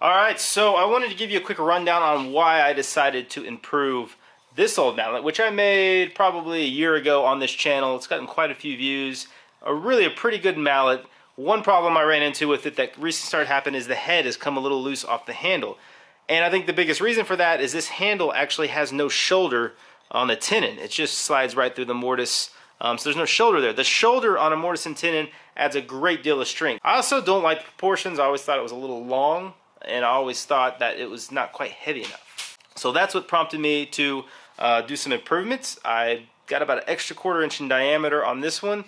Alright, so I wanted to give you a quick rundown on why I decided to improve this old mallet, which I made probably a year ago on this channel. It's gotten quite a few views. Really a pretty good mallet. One problem I ran into with it that recently started happening is the head has come a little loose off the handle. And I think the biggest reason for that is this handle actually has no shoulder on the tenon. It just slides right through the mortise. So there's no shoulder there. The shoulder on a mortise and tenon adds a great deal of strength. I also don't like the proportions. I always thought it was a little long, and I always thought that it was not quite heavy enough. So that's what prompted me to do some improvements. I got about an extra 1/4 inch in diameter on this one.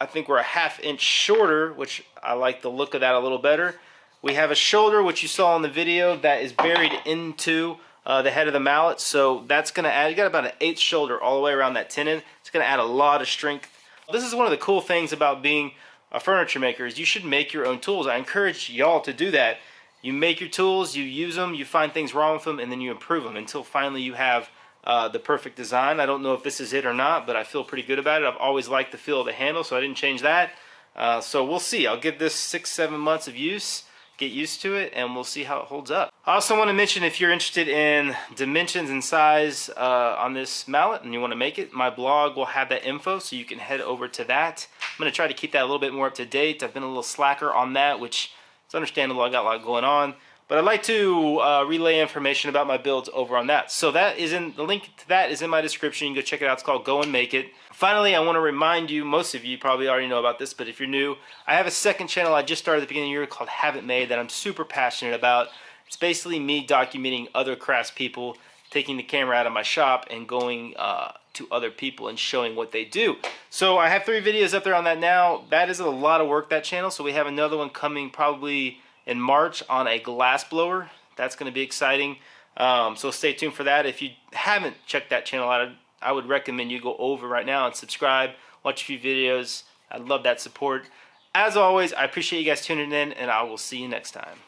I think we're a 1/2 inch shorter, which I like the look of that a little better. We have a shoulder, which you saw in the video, that is buried into the head of the mallet. So that's going to add, you got about an 1/8 shoulder all the way around that tenon. It's going to add a lot of strength. This is one of the cool things about being a furniture maker is you should make your own tools. I encourage y'all to do that. You make your tools, you use them, you find things wrong with them, and then you improve them until finally you have the perfect design. I don't know if this is it or not, but I feel pretty good about it. I've always liked the feel of the handle, so I didn't change that. So we'll see. I'll give this 6-7 months of use, get used to it, and we'll see how it holds up. I also want to mention, if you're interested in dimensions and size on this mallet and you want to make it, my blog will have that info, so you can head over to that. I'm going to try to keep that a little bit more up to date. I've been a little slacker on that, which it's understandable. I got a lot going on, but I'd like to relay information about my builds over on that. So that is in the link to that is in my description. You can go check it out. It's called Go and Make It. Finally, I want to remind you, most of you probably already know about this, but if you're new, I have a second channel I just started at the beginning of the year called Have It Made that I'm super passionate about. It's basically me documenting other craftspeople, taking the camera out of my shop and going to other people and showing what they do. So I have 3 videos up there on that now. That is a lot of work, that channel. So we have another one coming probably in March on a glass blower. That's going to be exciting. So stay tuned for that. If you haven't checked that channel out, I would recommend you go over right now and subscribe, watch a few videos. I'd love that support. As always, I appreciate you guys tuning in, and I will see you next time.